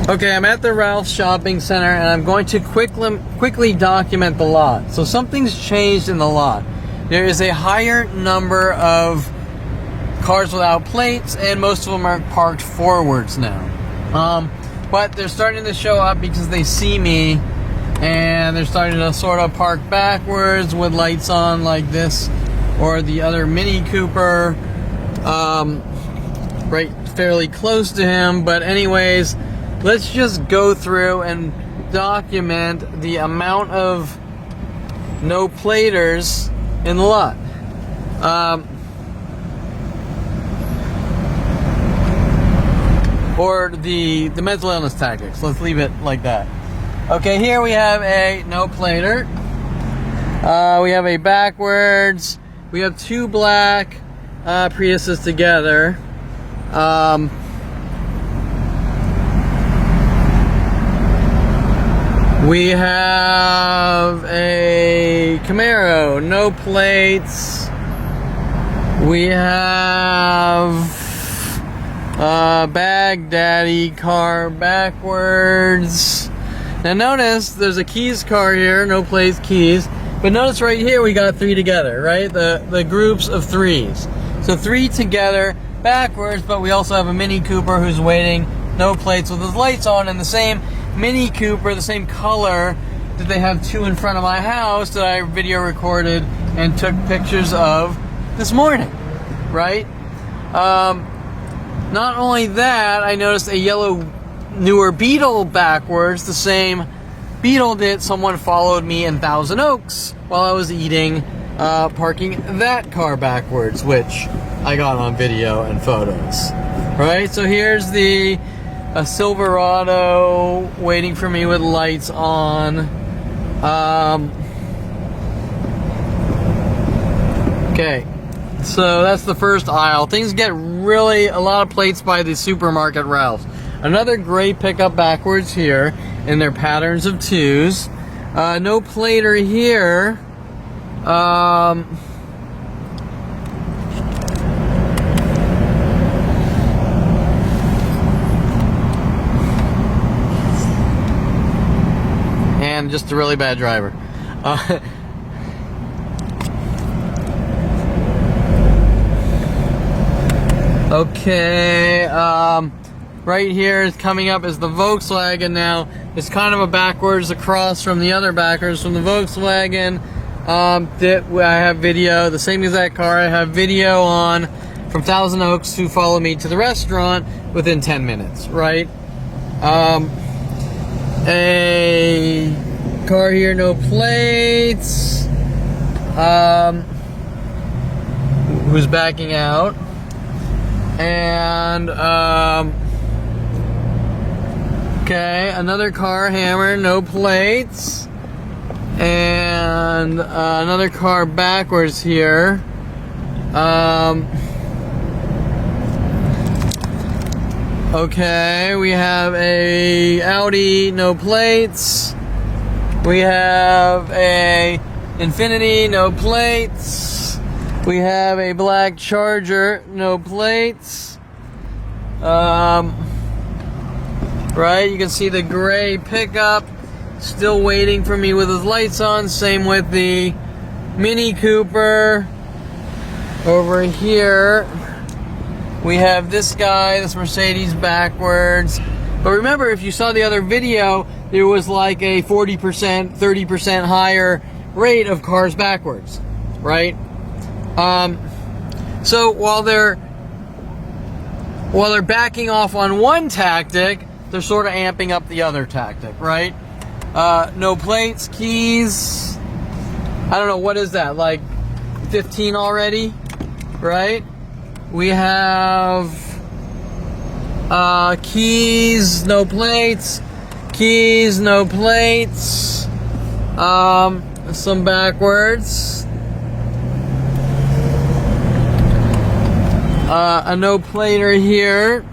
Okay, I'm at the Ralph's Shopping Center and I'm going to quickly document the lot. So something's changed in the lot. There is a higher number of cars without plates and most of them are parked forwards now. But they're starting to show up because they see me and they're starting to sort of park backwards with lights on like this, or the other Mini Cooper right fairly close to him. But anyways, let's just go through and document the amount of no platers in the lot. Or the mental illness tactics. Let's leave it like that. Okay, here we have a no plater. We have a backwards. We have two black Priuses together. We have a Camaro, no plates. We have a Baghdadi car backwards. Now notice there's a Keys car here, no plates, Keys. But notice right here we got three together, right? The groups of threes. So three together backwards, but we also have a Mini Cooper who's waiting, no plates with his lights on, and the same Mini Cooper, the same color that they have two in front of my house that I video recorded and took pictures of this morning, right? Not only that, I noticed a yellow newer Beetle backwards, the same Beetle that someone followed me in Thousand Oaks while I was eating, parking that car backwards, which I got on video and photos, right? So here's a Silverado waiting for me with lights on. Okay, so that's the first aisle. Things get really a lot of plates by the supermarket Ralph's. Another gray pickup backwards here in their patterns of twos. No plater here. And just a really bad driver. Okay, right here is coming up is the Volkswagen now. It's kind of a backwards across from the other backwards from the Volkswagen. That I have video, the same exact car I have video on from Thousand Oaks, who followed me to the restaurant within 10 minutes, right? A car here, no plates. Who's backing out? And okay, another car hammer, no plates. And another car backwards here. Okay, we have a Audi, no plates. We have a Infiniti, no plates. We have a black Charger, no plates. Right, you can see the gray pickup still waiting for me with his lights on. Same with the Mini Cooper. Over here, we have this guy, this Mercedes backwards. But remember, if you saw the other video, there was like a 40%, 30% higher rate of cars backwards, right? So while they're backing off on one tactic, they're sort of amping up the other tactic, right? No plates, Keys. I don't know, what is that, like 15 already, right? We have Keys, no plates. Keys, no plates. Some backwards. A no plater here.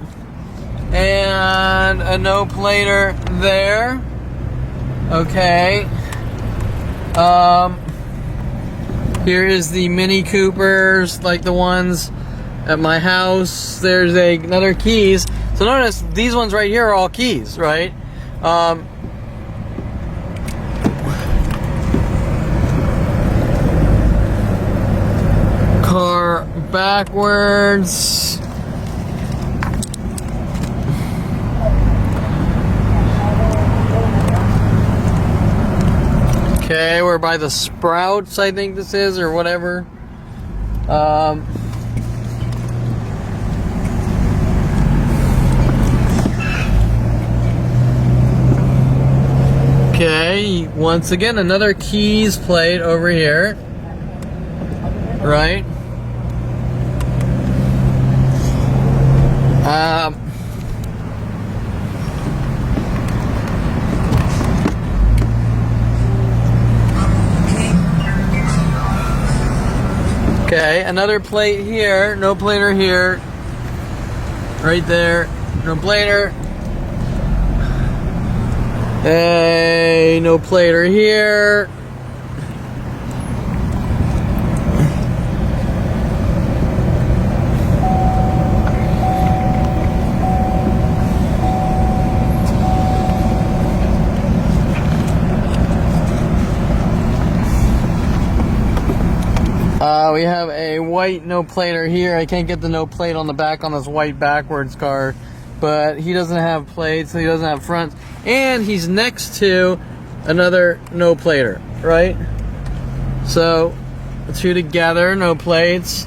And a no plater there. Okay. Here is the Mini Coopers, like the ones at my house. There's another Keys. So So notice these ones right here are all keys, right? Car backwards. Okay, we're by the Sprouts, I think this is, or whatever. Okay, once again, another keys plate over here. Right? Okay, another plate here, no plater here. Right there, no plater. Hey, no plater here. We have a white no plater here. I can't get the no plate on the back on this white backwards car, but he doesn't have plates, so he doesn't have fronts, and he's next to another no plater, right? So the two together, no plates.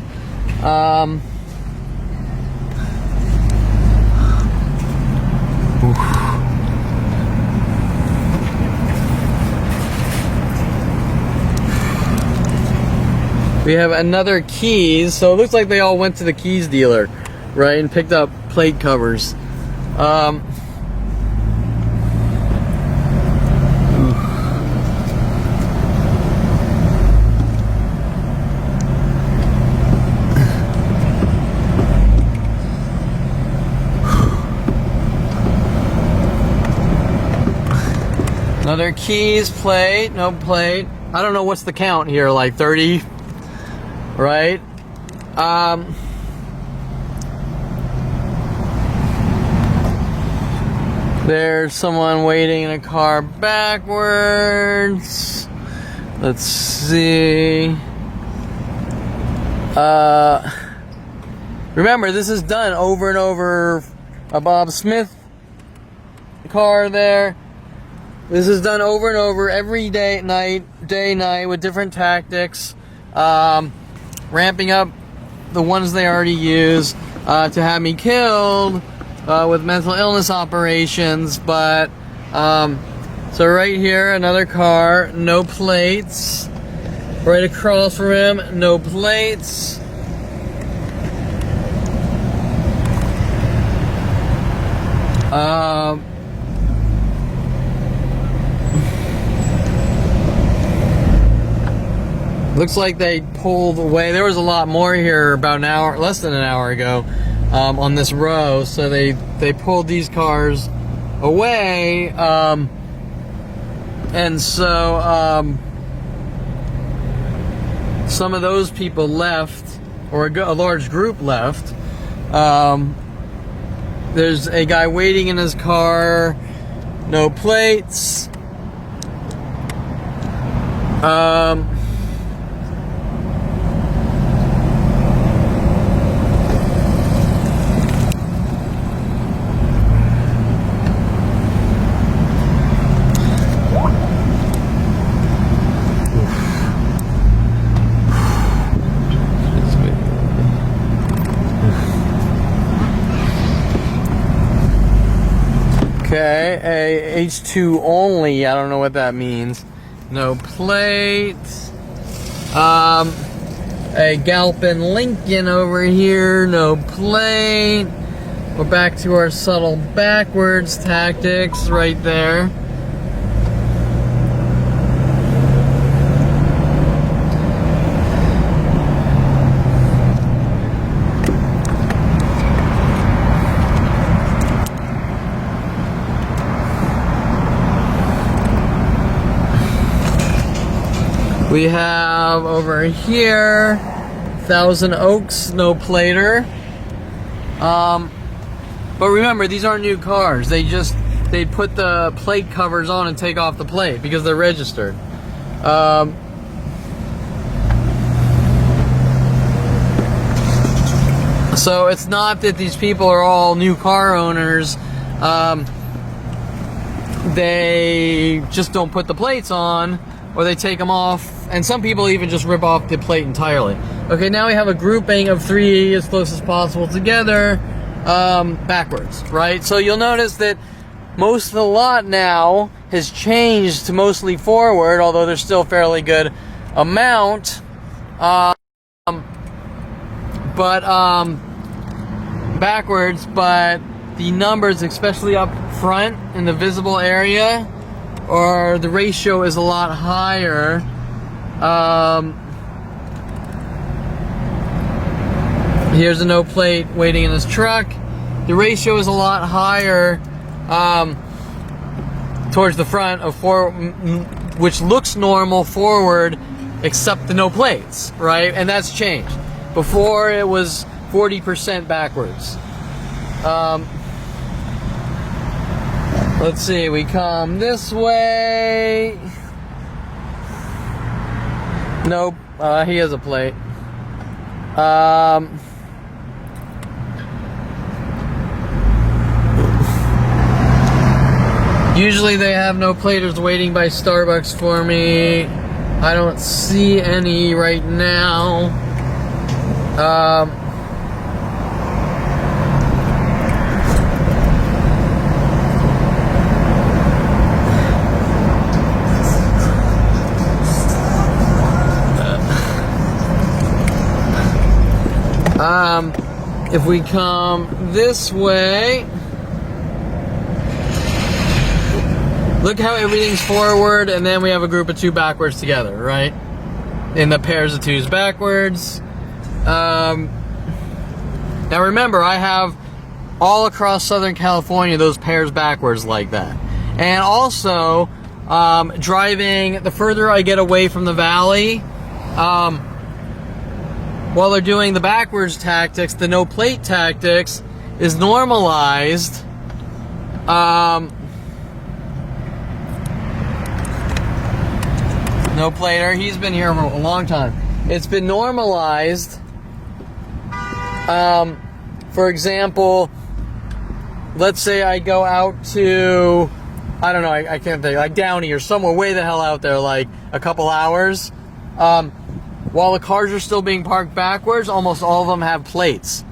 We have another keys, so it looks like they all went to the keys dealer, right, and picked up plate covers. Another keys plate, no plate. I don't know what's the count here, like 30? Right? There's someone waiting in a car backwards. Let's see. Remember, this is done over and over. A Bob Smith car there. This is done over and over every day, night, with different tactics. Ramping up the ones they already use to have me killed with mental illness operations. But so right here, another car, no plates. Right across from him, no plates. Looks like they pulled away. There was a lot more here about an hour, less than an hour ago, on this row. So they pulled these cars away, and so some of those people left, or a large group left. There's a guy waiting in his car, no plates. Okay, a H2 only, I don't know what that means. No plate. A Galpin Lincoln over here, no plate. We're back to our subtle backwards tactics right there. We have over here, Thousand Oaks, no plater. But remember, these aren't new cars. They put the plate covers on and take off the plate because they're registered. So it's not that these people are all new car owners. They just don't put the plates on, or they take them off, and some people even just rip off the plate entirely. Okay, now we have a grouping of 3 as close as possible together, backwards, right? So you'll notice that most of the lot now has changed to mostly forward, although there's still a fairly good amount. Backwards, but the numbers, especially up front in the visible area, or the ratio is a lot higher. Here's a no plate waiting in his truck. The ratio is a lot higher towards the front of which looks normal forward, except the no plates, right? And that's changed. Before it was 40% backwards. Let's see, we come this way. Nope, he has a plate. Usually they have no platers waiting by Starbucks for me. I don't see any right now. If we come this way, look how everything's forward, and then we have a group of 2 backwards together, right? In the pairs of 2s backwards. Now remember, I have all across Southern California those pairs backwards like that. And also, driving, the further I get away from the valley, while they're doing the backwards tactics, the no plate tactics is normalized. No plater, he's been here for a long time. It's been normalized. For example, let's say I go out to, I don't know, I can't think, like Downey or somewhere way the hell out there, like a couple hours. While the cars are still being parked backwards, almost all of them have plates.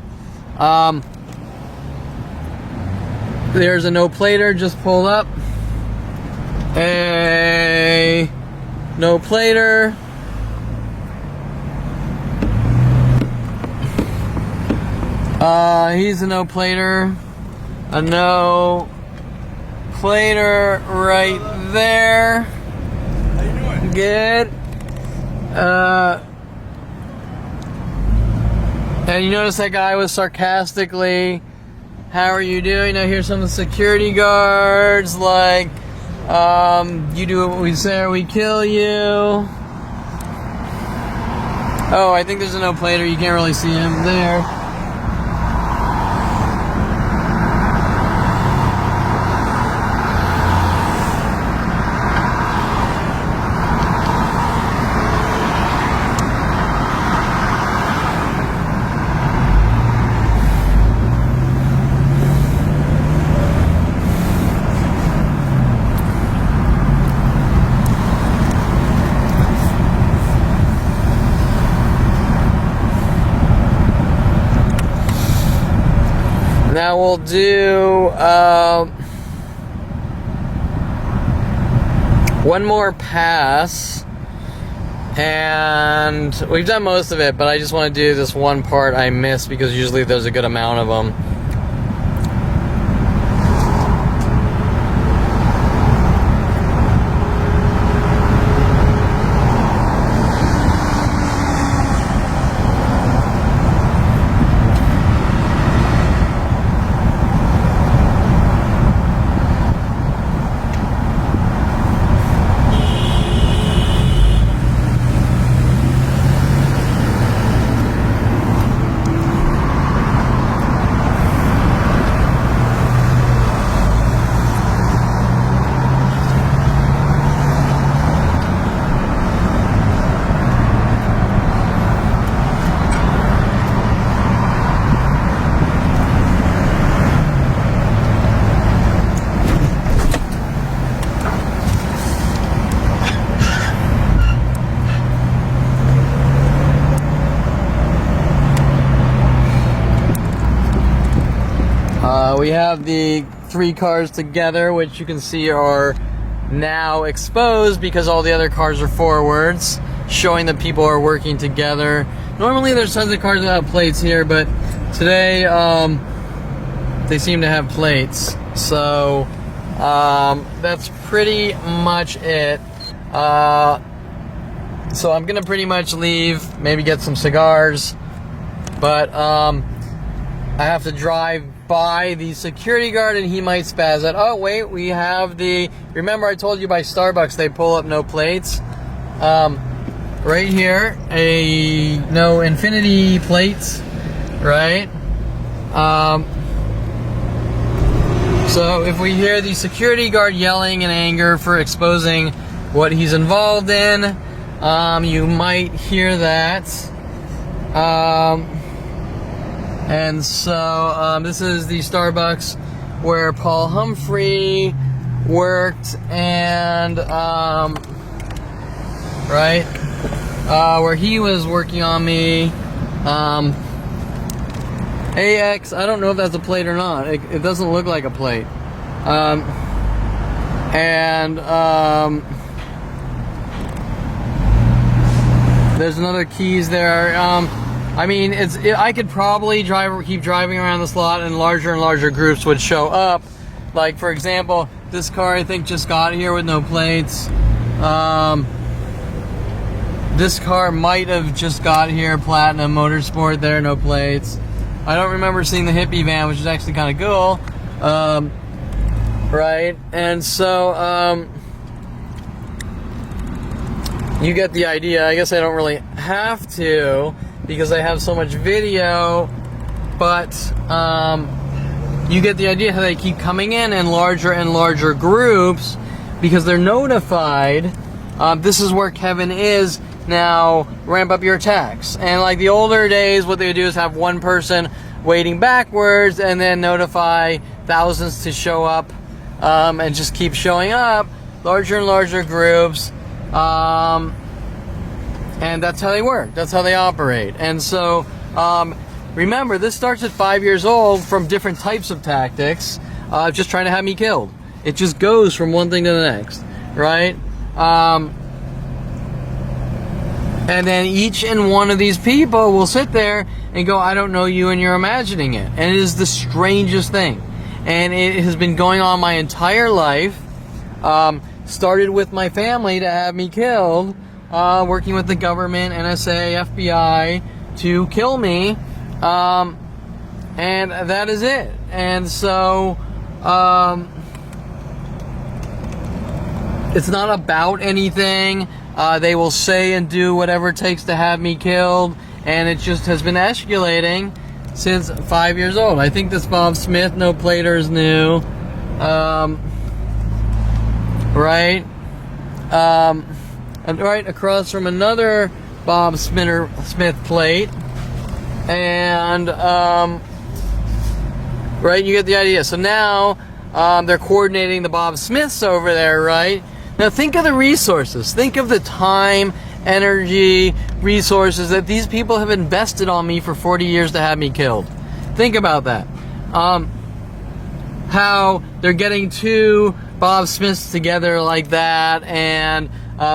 There's a no plater just pulled up. A no plater. He's a no plater. A no plater right there. How you doing? Good. And you notice that guy was sarcastically, how are you doing? I hear some of the security guards like, you do what we say or we kill you. Oh, I think there's a no plater. You can't really see him there. Now we'll do one more pass, and we've done most of it, but I just want to do this one part I missed because usually there's a good amount of them. We have the 3 cars together, which you can see are now exposed because all the other cars are forwards, showing that people are working together. Normally there's tons of cars without plates here, but today they seem to have plates. So that's pretty much it. So I'm gonna pretty much leave, maybe get some cigars, but I have to drive by the security guard and he might spaz out. Oh wait, we have the, remember I told you by Starbucks they pull up no plates? Right here, no infinity plates, right? So if we hear the security guard yelling in anger for exposing what he's involved in, you might hear that. And so this is the Starbucks where Paul Humphrey worked, and right, where he was working on me. AX, I don't know if that's a plate or not. It doesn't look like a plate. There's another keys there. I mean, I could probably keep driving around this lot, and larger groups would show up. Like, for example, this car I think just got here with no plates. This car might have just got here, Platinum Motorsport there, no plates. I don't remember seeing the hippie van, which is actually kind of cool. Right? And so, you get the idea. I guess I don't really have to, because I have so much video, but you get the idea how they keep coming in larger groups, because they're notified, this is where Kevin is, now ramp up your attacks. And like the older days, what they would do is have one person waiting backwards and then notify thousands to show up, and just keep showing up, larger and larger groups. And that's how they work. That's how they operate. And so, remember, this starts at 5 years old from different types of tactics, just trying to have me killed. It just goes from one thing to the next, right? And then each and one of these people will sit there and go, I don't know you, and you're imagining it. And it is the strangest thing. And it has been going on my entire life. Started with my family to have me killed. Working with the government, NSA, FBI, to kill me, and that is it. And so, it's not about anything. They will say and do whatever it takes to have me killed, and it just has been escalating since 5 years old. I think this Bob Smith no plater is new, right? And right across from another Bob Smith plate, and right, you get the idea. So now they're coordinating the Bob Smiths over there, right? Now think of the resources, think of the time, energy, resources that these people have invested on me for 40 years to have me killed. Think about that. How they're getting 2 Bob Smiths together like that, and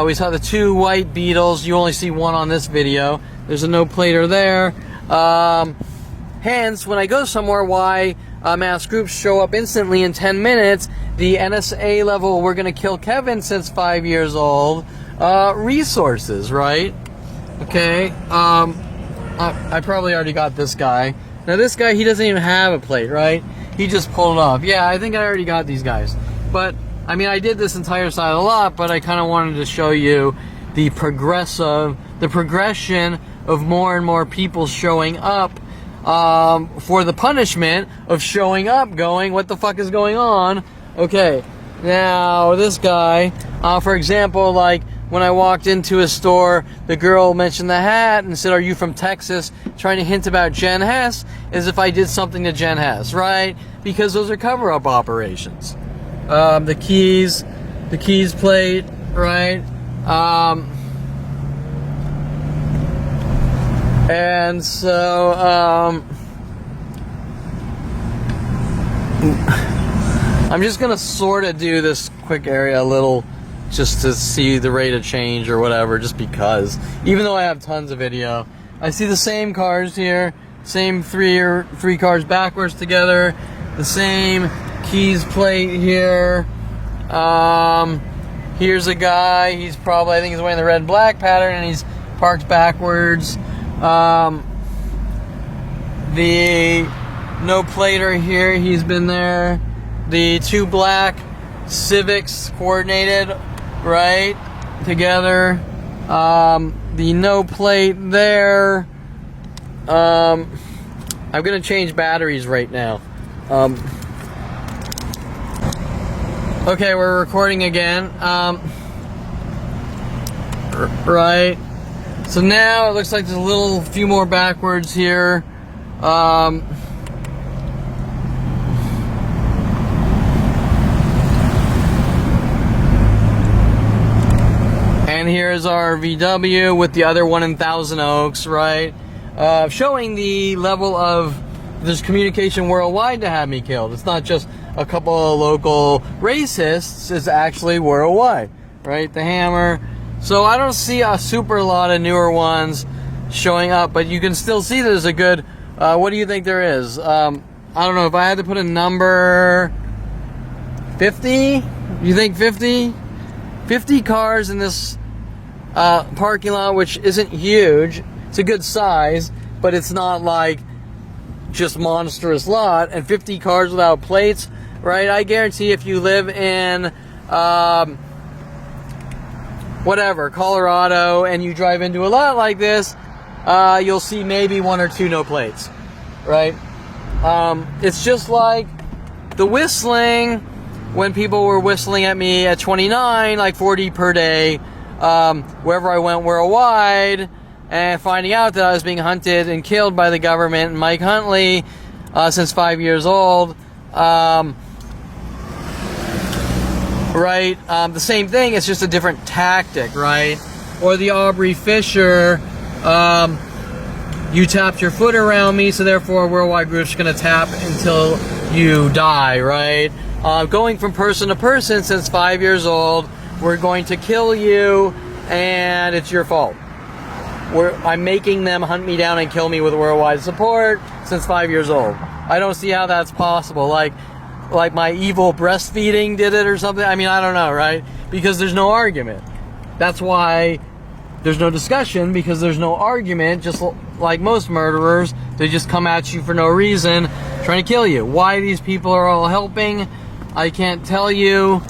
we saw the 2 white Beetles. You only see one on this video. There's a no plater there. Hence, when I go somewhere, why mass groups show up instantly in 10 minutes, the NSA level, we're going to kill Kevin since 5 years old, resources, right? Okay, I probably already got this guy. Now this guy, he doesn't even have a plate, right? He just pulled off. Yeah, I think I already got these guys. But, I mean, I did this entire side a lot, but I kind of wanted to show you the progression of more and more people showing up, for the punishment of showing up, going, what the fuck is going on? Okay, now this guy, for example, like when I walked into a store, the girl mentioned the hat and said, are you from Texas? Trying to hint about Jen Hess, as if I did something to Jen Hess, right? Because those are cover-up operations. The keys plate, right? And so, I'm just gonna sort of do this quick area a little, just to see the rate of change or whatever, just because. Even though I have tons of video, I see the same cars here, same three cars backwards together, the same keys plate here. Here's a guy. He's probably, I think he's wearing the red and black pattern, and he's parked backwards. The no plater here, he's been there. The two black Civics coordinated, right, together. The no plate there. I'm gonna change batteries right now. Okay, we're recording again. Right. So now it looks like there's a few more backwards here. And here's our VW with the other one in Thousand Oaks, right? Showing the level of there's communication worldwide to have me killed. It's not just a couple of local racists, it's actually worldwide, right? The Hammer. So I don't see a super lot of newer ones showing up, but you can still see there's a good, what do you think there is? I don't know, if I had to put a number, 50? You think 50? 50 cars in this parking lot, which isn't huge. It's a good size, but it's not like just monstrous lot. And 50 cars without plates, right? I guarantee if you live in whatever, Colorado, and you drive into a lot like this, you'll see maybe one or two no plates, right? It's just like the whistling, when people were whistling at me at 29, like 40 per day, wherever I went worldwide, and finding out that I was being hunted and killed by the government and Mike Huntley since 5 years old. Right? The same thing, it's just a different tactic, right? Or the Aubrey Fisher, you tapped your foot around me, so therefore worldwide group's gonna tap until you die, right? Going from person to person since 5 years old, we're going to kill you, and it's your fault. I'm making them hunt me down and kill me with worldwide support since 5 years old. I don't see how that's possible. Like my evil breastfeeding did it or something. I mean, I don't know, right? Because there's no argument. That's why there's no discussion, because there's no argument. Just like most murderers, they just come at you for no reason, trying to kill you. Why these people are all helping, I can't tell you.